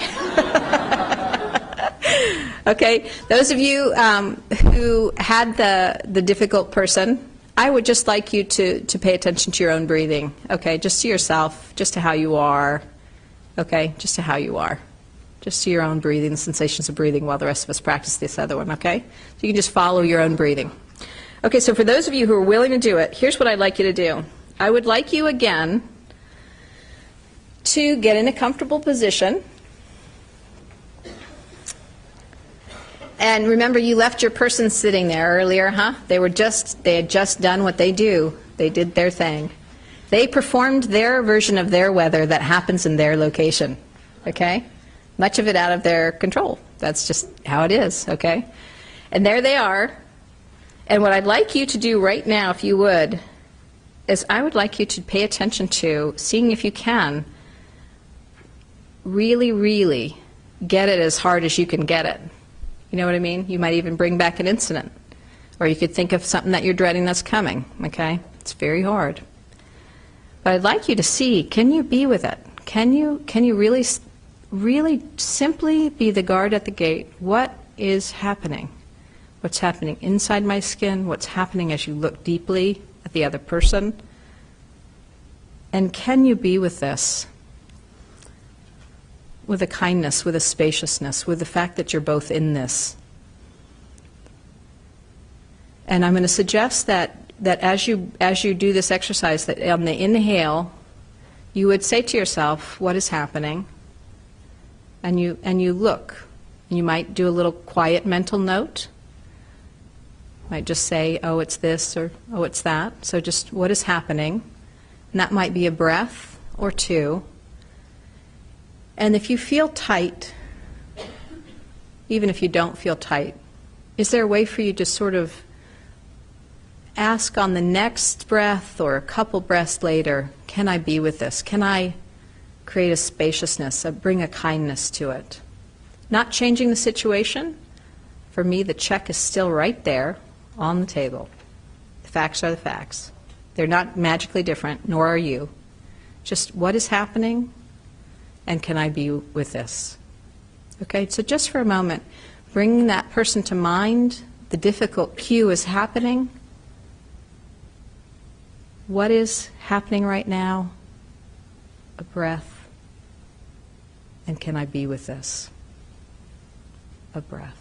Okay, those of you who had the difficult person, I would just like you to pay attention to your own breathing, okay? Just to yourself, just to how you are, okay? Just to how you are. Just to your own breathing, the sensations of breathing while the rest of us practice this other one, okay? So you can just follow your own breathing. Okay, so for those of you who are willing to do it, here's what I'd like you to do. I would like you again to get in a comfortable position And remember, you left your person sitting there earlier, huh? They had just done what they do. They did their thing. They performed their version of their weather that happens in their location, okay? Much of it out of their control. That's just how it is, okay? And there they are. And what I'd like you to do right now, if you would, is I would like you to pay attention to seeing if you can really, really get it as hard as you can get it. You know what I mean? You might even bring back an incident. Or you could think of something that you're dreading that's coming, okay? It's very hard. But I'd like you to see, can you be with it? Can you really, really simply be the guard at the gate? What is happening? What's happening inside my skin? What's happening as you look deeply at the other person? And can you be with this? With a kindness, with a spaciousness, with the fact that you're both in this. And I'm going to suggest that as you do this exercise, that on the inhale, you would say to yourself, what is happening? And you look. You might do a little quiet mental note. Might just say, oh, it's this, or oh, it's that. So just what is happening? And that might be a breath or two. And if you feel tight, even if you don't feel tight, is there a way for you to sort of ask on the next breath or a couple breaths later, can I be with this? Can I create a spaciousness, bring a kindness to it? Not changing the situation. For me, the check is still right there on the table. The facts are the facts. They're not magically different, nor are you. Just what is happening, and can I be with this? Okay, so just for a moment, bringing that person to mind, the difficult cue is happening. What is happening right now? A breath. And can I be with this? A breath.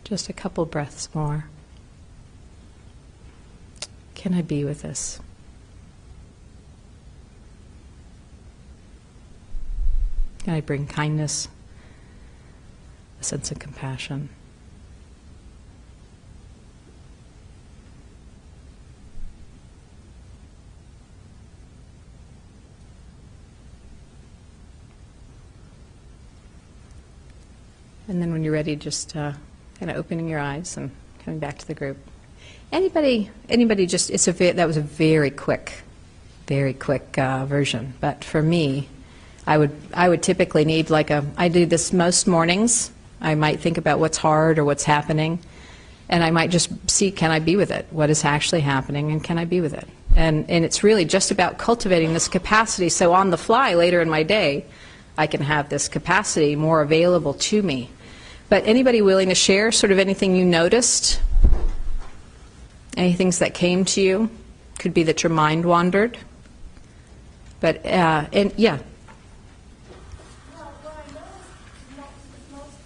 Just a couple breaths more. Can I be with this? Can I bring kindness, a sense of compassion? And then when you're ready, just kind of opening your eyes and coming back to the group. Anybody just, that was a very quick version. But for me, I would typically need I do this most mornings. I might think about what's hard or what's happening, and I might just see, can I be with it? What is actually happening, and can I be with it? And it's really just about cultivating this capacity, so on the fly later in my day, I can have this capacity more available to me. But anybody willing to share sort of anything you noticed? Any things that came to you? Could be that your mind wandered. But, and yeah. Well, what I noticed most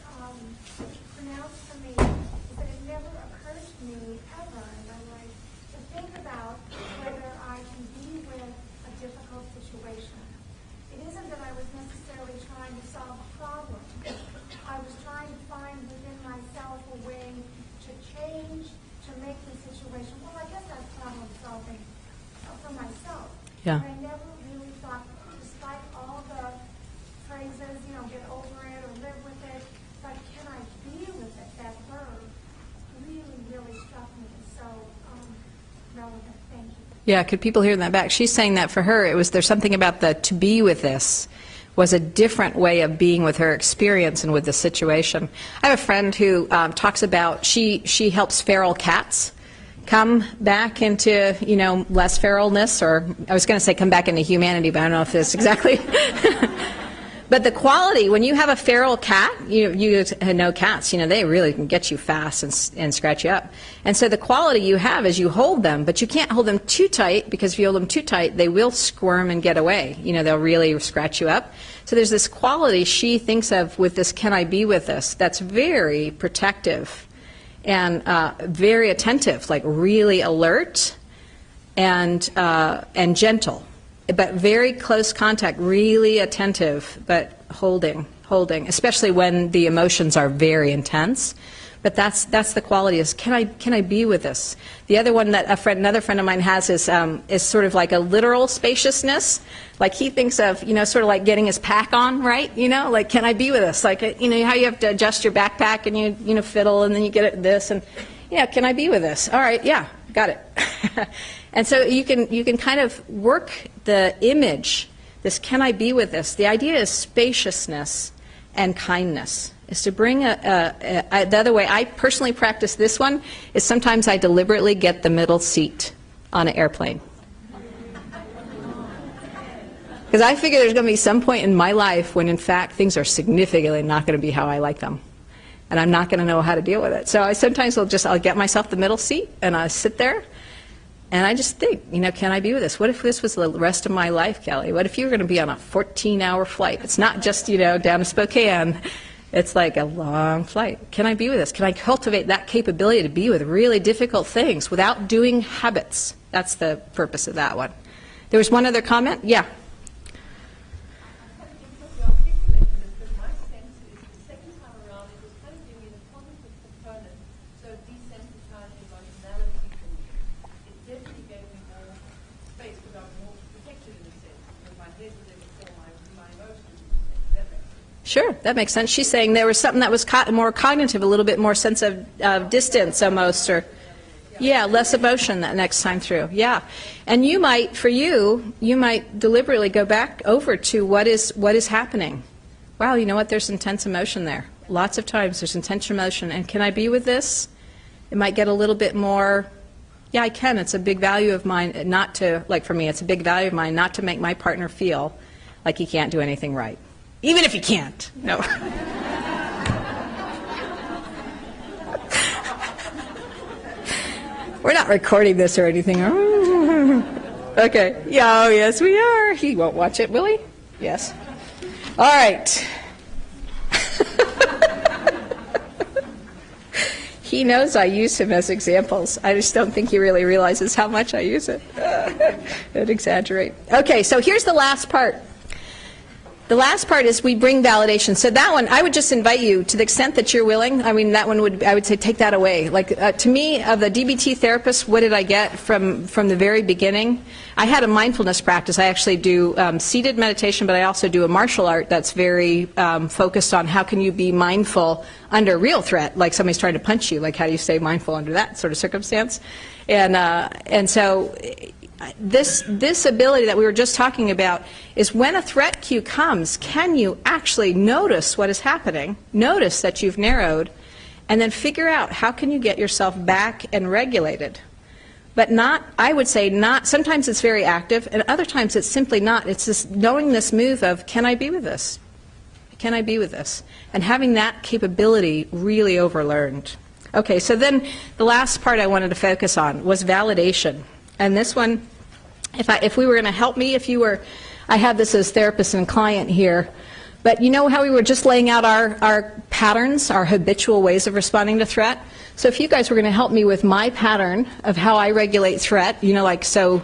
pronounced for me is that it never occurred to me ever in my life to think about whether I can be with a difficult situation. It isn't that I was necessarily trying to solve a problem. I was trying to find within myself a way to change, to make the situation, well, I guess that's problem solving for myself. Yeah. But I never Yeah, could people hear in that back? She's saying that for her, there's something about the to be with this was a different way of being with her experience and with the situation. I have a friend who talks about, she helps feral cats come back into, less feralness, or I was going to say come back into humanity, but I don't know if it's exactly. But the quality, when you have a feral cat, you know cats, they really can get you fast and scratch you up. And so the quality you have is you hold them, but you can't hold them too tight, because if you hold them too tight, they will squirm and get away. They'll really scratch you up. So there's this quality she thinks of with this, can I be with this, that's very protective and very attentive, like really alert and gentle. But very close contact, really attentive, but holding, especially when the emotions are very intense. But that's the quality, is can I be with this? The other one that another friend of mine has is sort of like a literal spaciousness. Like he thinks of, sort of like getting his pack on, right? Like, can I be with this? Like, how you have to adjust your backpack and you fiddle and then you get this and, can I be with this? All right, yeah, got it. And so you can kind of work the image, this can I be with this. The idea is spaciousness and kindness, is to bring the other way. I personally practice this one, is sometimes I deliberately get the middle seat on an airplane. Because I figure there's going to be some point in my life when in fact things are significantly not going to be how I like them. And I'm not going to know how to deal with it. So I sometimes I'll get myself the middle seat and I sit there. And I just think, can I be with this? What if this was the rest of my life, Kelly? What if you were going to be on a 14-hour flight? It's not just, down to Spokane. It's like a long flight. Can I be with this? Can I cultivate that capability to be with really difficult things without doing habits? That's the purpose of that one. There was one other comment? Yeah. Sure, that makes sense. She's saying there was something that was more cognitive, a little bit more sense of distance almost, or less emotion that next time through. Yeah, and you might deliberately go back over to what is happening. Wow, you know what? There's intense emotion there. Lots of times there's intense emotion, and can I be with this? It might get a little bit more. Yeah, I can. It's a big value of mine not to, like for me, it's a big value of mine not to make my partner feel like he can't do anything right. Even if he can't. No. We're not recording this or anything. Okay. Yeah, oh, yes, we are. He won't watch it, will he? Yes. All right. He knows I use him as examples. I just don't think he really realizes how much I use it. Don't exaggerate. Okay, so here's the last part. The last part is we bring validation. So that one, I would just invite you, to the extent that you're willing, I mean, that one I would say take that away. Like, to me, of the DBT therapist, what did I get from the very beginning? I had a mindfulness practice. I actually do seated meditation, but I also do a martial art that's very focused on how can you be mindful under real threat, like somebody's trying to punch you, like how do you stay mindful under that sort of circumstance? And so this ability that we were just talking about is when a threat cue comes, can you actually notice what is happening, notice that you've narrowed, and then figure out how can you get yourself back and regulated. But not, I would say not, sometimes it's very active, and other times it's simply not. It's just knowing this move of, can I be with this? Can I be with this? And having that capability really overlearned. Okay, so then the last part I wanted to focus on was validation. And this one, if we were going to help me, I have this as therapist and client here, but you know how we were just laying out our patterns, our habitual ways of responding to threat? So if you guys were going to help me with my pattern of how I regulate threat, like so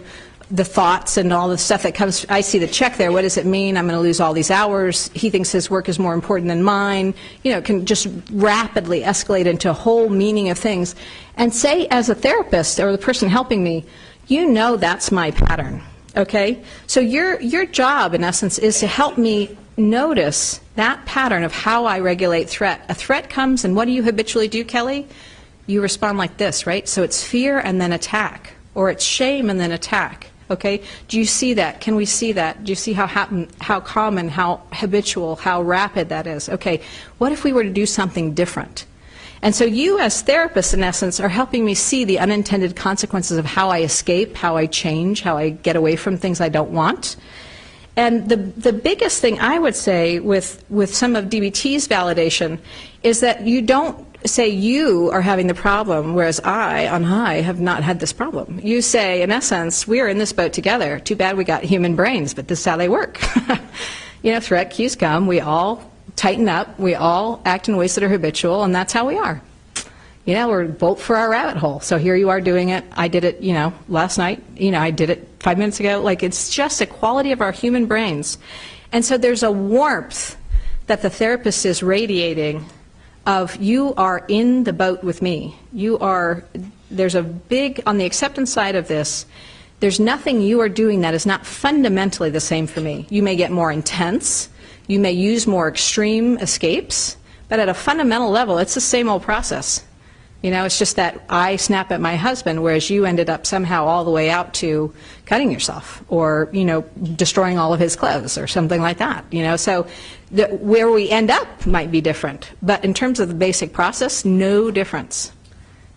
the thoughts and all the stuff that comes, I see the check there, what does it mean? I'm going to lose all these hours. He thinks his work is more important than mine. Can just rapidly escalate into a whole meaning of things. And say as a therapist or the person helping me, that's my pattern, okay? So your job, in essence, is to help me notice that pattern of how I regulate threat. A threat comes, and what do you habitually do, Kelly? You respond like this, right? So it's fear and then attack. or it's shame and then attack. Okay? Do you see that? Can we see that? Do you see how common, how habitual, how rapid that is? Okay, what if we were to do something different? And so you as therapists, in essence, are helping me see the unintended consequences of how I escape, how I change, how I get away from things I don't want. And the biggest thing I would say with some of DBT's validation is that you don't say you are having the problem, whereas I, on high, have not had this problem. You say, in essence, we are in this boat together. Too bad we got human brains, but this is how they work. You know, threat cues come, we all tighten up, we all act in ways that are habitual, and that's how we are. You know, we're bolt for our rabbit hole. So here you are doing it. I did it, you know, last night. You know, I did it 5 minutes ago. Like, it's just a quality of our human brains. And so there's a warmth that the therapist is radiating of, you are in the boat with me. You are, there's a big, on the acceptance side of this, there's nothing you are doing that is not fundamentally the same for me. You may get more intense. You may use more extreme escapes. But at a fundamental level, it's the same old process. You know, it's just that I snap at my husband, whereas you ended up somehow all the way out to cutting yourself or, you know, destroying all of his clothes or something like that. You know, so where we end up might be different. But in terms of the basic process, no difference.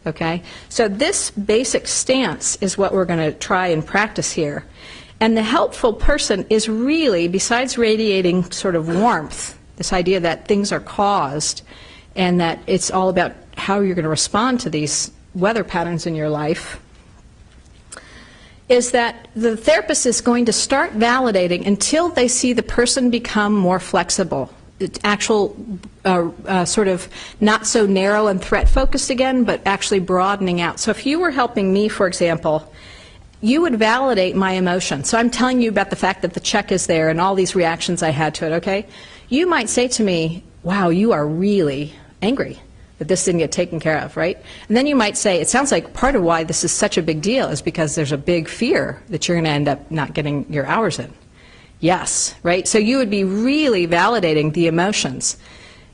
Okay? So this basic stance is what we're going to try and practice here. And the helpful person is really, besides radiating sort of warmth, this idea that things are caused and that it's all about how you're going to respond to these weather patterns in your life, is that the therapist is going to start validating until they see the person become more flexible. Actual sort of not so narrow and threat focused again, but actually broadening out. So if you were helping me, for example, you would validate my emotion. So I'm telling you about the fact that the check is there and all these reactions I had to it, okay? You might say to me, wow, you are really angry that this didn't get taken care of, right? And then you might say, it sounds like part of why this is such a big deal is because there's a big fear that you're going to end up not getting your hours in. Yes, right? So you would be really validating the emotions.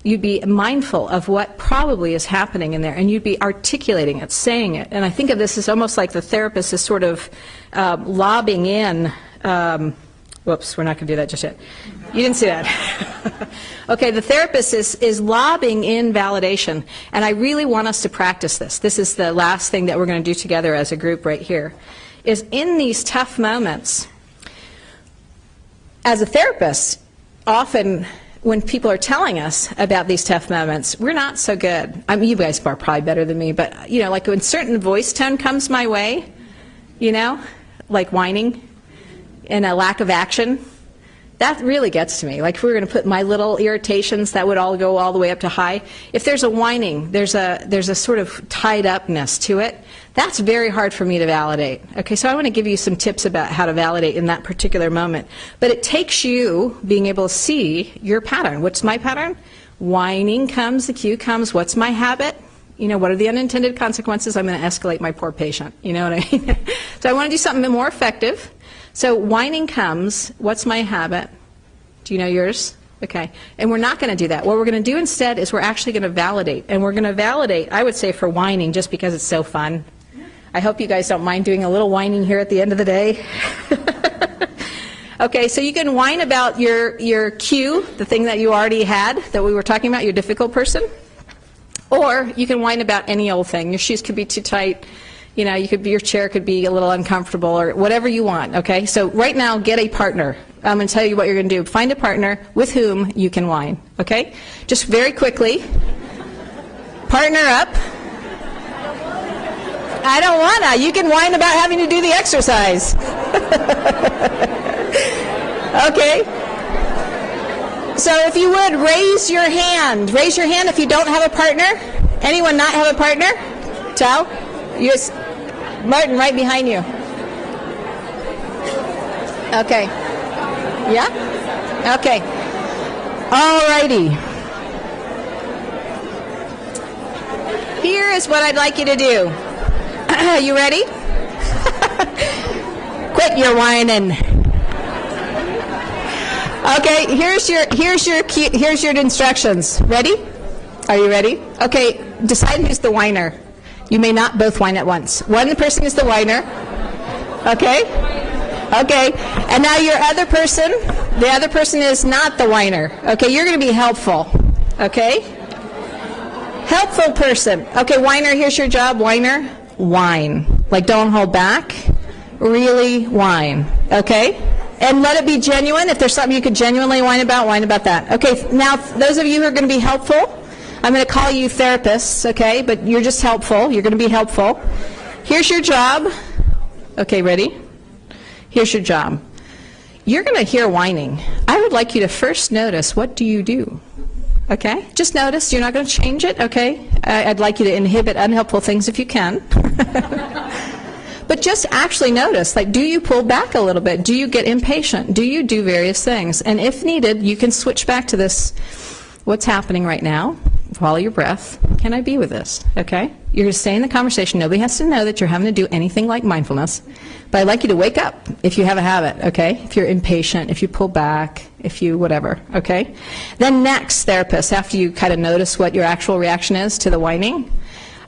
You'd be mindful of what probably is happening in there, and you'd be articulating it, saying it. And I think of this as almost like the therapist is sort of lobbing in, whoops, we're not going to do that just yet. You didn't see that. Okay, the therapist is lobbing in validation, and I really want us to practice this. This is the last thing that we're going to do together as a group right here, is in these tough moments, as a therapist, often when people are telling us about these tough moments, we're not so good. I mean, you guys are probably better than me, but, you know, like when certain voice tone comes my way, you know, like whining and a lack of action, that really gets to me. Like if we were going to put my little irritations, that would all go all the way up to high. If there's a whining, there's a sort of tied upness to it, that's very hard for me to validate. Okay, so I want to give you some tips about how to validate in that particular moment. But it takes you being able to see your pattern. What's my pattern? Whining comes, the cue comes. What's my habit? You know, what are the unintended consequences? I'm going to escalate my poor patient. You know what I mean? So I want to do something more effective. So whining comes. What's my habit? Do you know yours? Okay. And we're not going to do that. What we're going to do instead is we're actually going to validate. And we're going to validate, I would say, for whining just because it's so fun. I hope you guys don't mind doing a little whining here at the end of the day. Okay, so you can whine about your cue, the thing that you already had, that we were talking about, your difficult person. Or you can whine about any old thing. Your shoes could be too tight. You know, your chair could be a little uncomfortable or whatever you want, okay? So right now, get a partner. I'm going to tell you what you're going to do. Find a partner with whom you can whine, okay? Just very quickly, partner up. I don't want to. You can whine about having to do the exercise. Okay? So if you would, raise your hand. Raise your hand if you don't have a partner. Anyone not have a partner? Ciao. Yes. Martin, right behind you. Okay. Yeah? Okay. All righty. Here is what I'd like you to do. You ready? Quit your whining. Okay, here's your instructions. Ready? Are you ready? Okay, decide who's the whiner. You may not both whine at once. One person is the whiner. Okay? Okay. And now your other person, the other person is not the whiner. Okay, you're going to be helpful. Okay? Helpful person. Okay, whiner, here's your job. Whiner, whine. Like, don't hold back. Really whine. Okay? And let it be genuine. If there's something you could genuinely whine about that. Okay, now those of you who are going to be helpful, I'm going to call you therapists, okay? But you're just helpful. You're going to be helpful. Here's your job. Okay, ready? Here's your job. You're going to hear whining. I would like you to first notice, what do you do? Okay? Just notice. You're not going to change it, okay? I'd like you to inhibit unhelpful things if you can. But just actually notice, like, do you pull back a little bit? Do you get impatient? Do you do various things? And if needed, you can switch back to this, what's happening right now? Follow your breath. Can I be with this? Okay? You're going to stay in the conversation. Nobody has to know that you're having to do anything like mindfulness. But I'd like you to wake up if you have a habit, okay? If you're impatient, if you pull back, if you whatever, okay? Then next, therapist, after you kind of notice what your actual reaction is to the whining,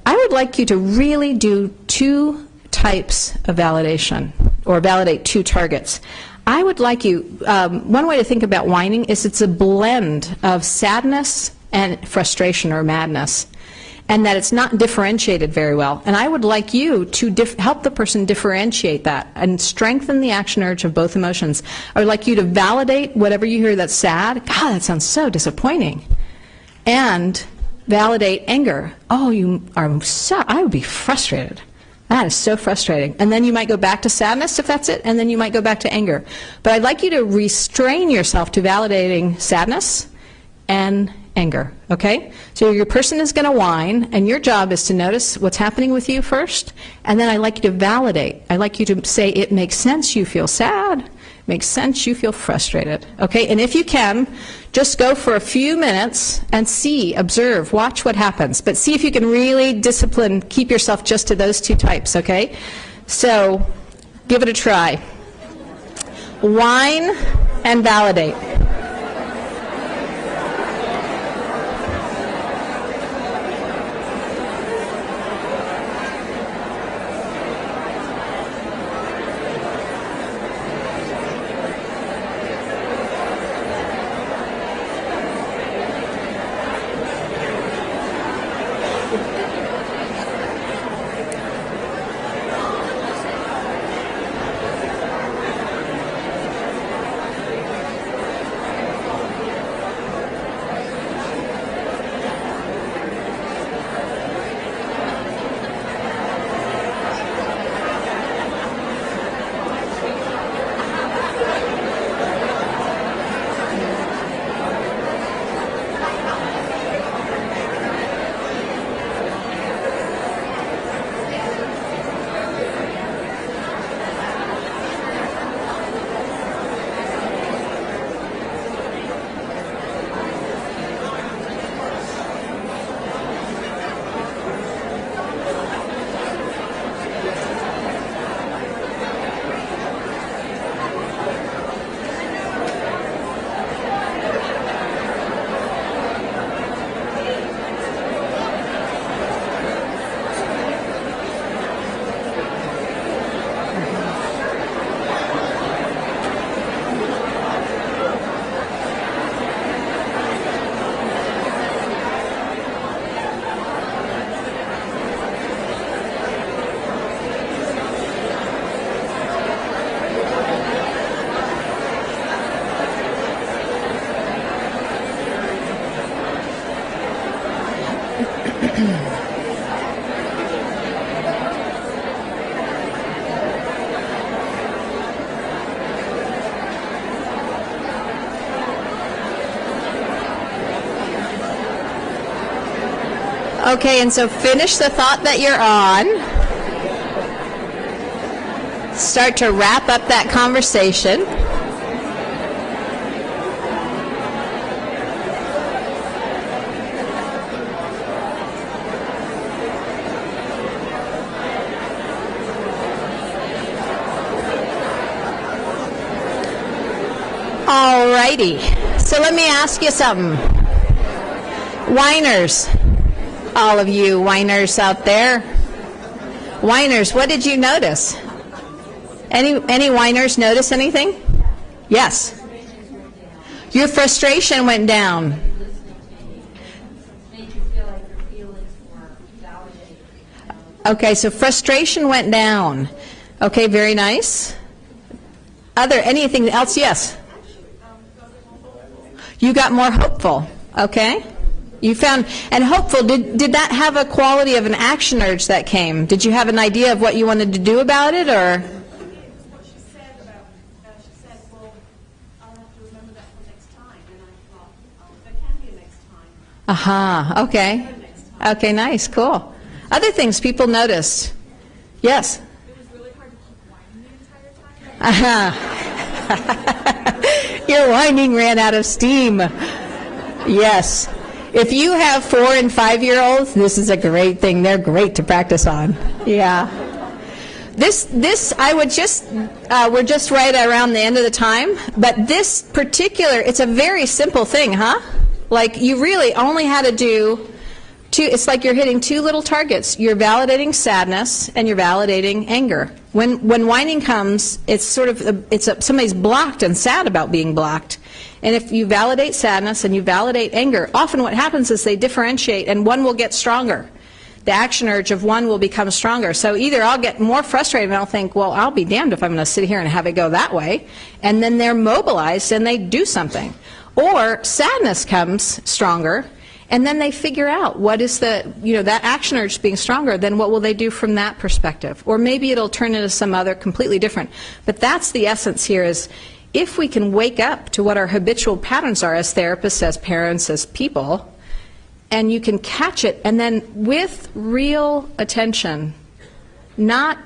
I would like you to really do 2 types of validation, or validate 2 targets. I would like you, one way to think about whining is it's a blend of sadness and frustration or madness, and that it's not differentiated very well. And I would like you to help the person differentiate that and strengthen the action urge of both emotions. I would like you to validate whatever you hear that's sad. God, that sounds so disappointing. And validate anger. Oh, you are so, I would be frustrated. That is so frustrating. And then you might go back to sadness if that's it, and then you might go back to anger. But I'd like you to restrain yourself to validating sadness and anger, okay? So your person is going to whine, and your job is to notice what's happening with you first, and then I'd like you to validate. I'd like you to say, it makes sense you feel sad, makes sense you feel frustrated, okay? And if you can, just go for a few minutes and see, observe, watch what happens, but see if you can really discipline, keep yourself just to those 2 types, okay? So give it a try. Whine and validate. Okay, and so finish the thought that you're on. Start to wrap up that conversation. Alrighty, so let me ask you something. Whiners, all of you whiners out there. Whiners, what did you notice? Any whiners notice anything? Yes. Your frustration went down. Okay, so frustration went down. Okay, very nice. Anything else? Yes. You got more hopeful. Okay. You found, and hopeful, did that have a quality of an action urge that came? Did you have an idea of what you wanted to do about it, or? What she said about, she said, well, I'll have to remember that for next time. And I thought, oh, there can be a next time. Aha, okay. Okay, nice, cool. Other things people noticed. Yes? It was really hard to keep whining the entire time. Your whining ran out of steam. Yes. If you have 4- and 5-year-olds, this is a great thing. They're great to practice on. Yeah. This I would just, we're just right around the end of the time, but this particular, it's a very simple thing, huh? Like you really only had to do it's like you're hitting 2 little targets. You're validating sadness and you're validating anger. When whining comes, it's sort of, somebody's blocked and sad about being blocked. And if you validate sadness and you validate anger, often what happens is they differentiate and one will get stronger. The action urge of one will become stronger. So either I'll get more frustrated and I'll think, well, I'll be damned if I'm going to sit here and have it go that way. And then they're mobilized and they do something. Or sadness comes stronger and then they figure out what is that action urge being stronger, then what will they do from that perspective? Or maybe it'll turn into some other completely different. But that's the essence here is, if we can wake up to what our habitual patterns are as therapists, as parents, as people, and you can catch it, and then with real attention, not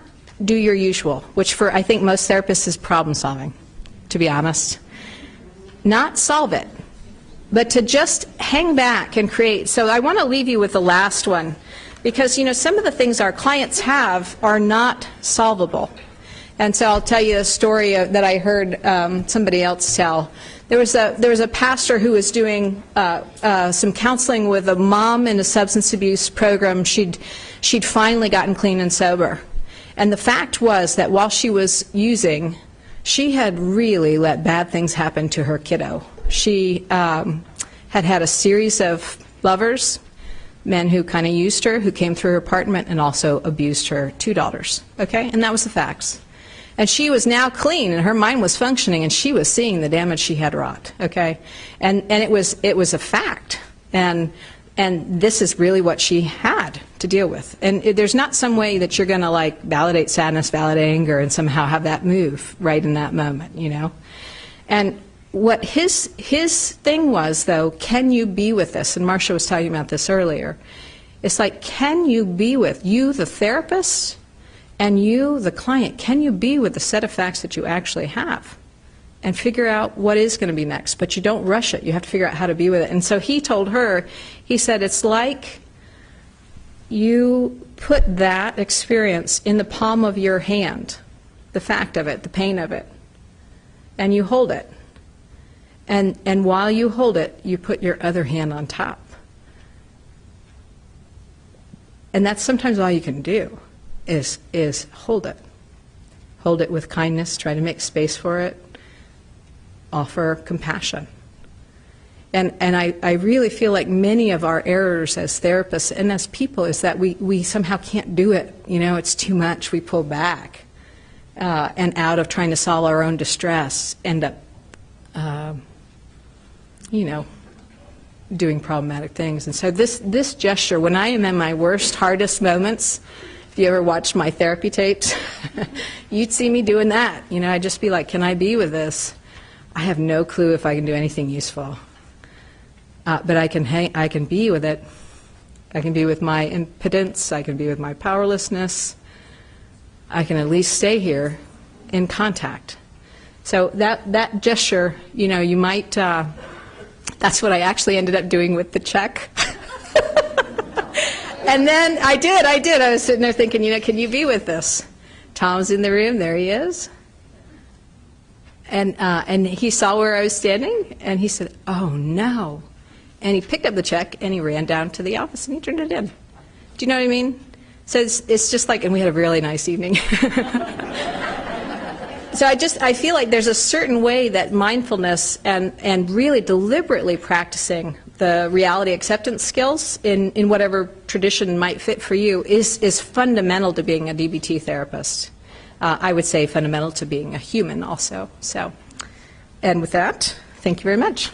do your usual, which for I think most therapists is problem solving, to be honest. Not solve it, but to just hang back and create. So I want to leave you with the last one, because some of the things our clients have are not solvable. And so I'll tell you a story that I heard somebody else tell. There was a pastor who was doing some counseling with a mom in a substance abuse program. She'd finally gotten clean and sober. And the fact was that while she was using, she had really let bad things happen to her kiddo. She had a series of lovers, men who kind of used her, who came through her apartment and also abused her 2 daughters. Okay? And that was the facts. And she was now clean, and her mind was functioning, and she was seeing the damage she had wrought. Okay, and it was a fact, and this is really what she had to deal with. And there's not some way that you're going to like validate sadness, validate anger, and somehow have that move right in that moment, And what his thing was, though, can you be with this? And Marcia was talking about this earlier. It's like, can you be with you, the therapist? And you, the client, can you be with the set of facts that you actually have and figure out what is going to be next? But you don't rush it. You have to figure out how to be with it. And so he told her, he said, it's like you put that experience in the palm of your hand, the fact of it, the pain of it, and you hold it. And while you hold it, you put your other hand on top. And that's sometimes all you can do. Is hold it. Hold it with kindness, try to make space for it, offer compassion. And I really feel like many of our errors as therapists and as people is that we somehow can't do it. It's too much, we pull back. And out of trying to solve our own distress, end up, doing problematic things. And so this gesture, when I am in my worst, hardest moments, if you ever watched my therapy tapes, you'd see me doing that. I'd just be like, can I be with this? I have no clue if I can do anything useful. But I can be with it. I can be with my impotence. I can be with my powerlessness. I can at least stay here in contact. So that gesture, you might, that's what I actually ended up doing with the check. And then I did. I was sitting there thinking, can you be with this? Tom's in the room. There he is. And he saw where I was standing, and he said, oh, no. And he picked up the check, and he ran down to the office, and he turned it in. Do you know what I mean? So it's just like, and we had a really nice evening. So I feel like there's a certain way that mindfulness and really deliberately practicing the reality acceptance skills in whatever tradition might fit for you is fundamental to being a DBT therapist. I would say fundamental to being a human also. So, and with that, thank you very much.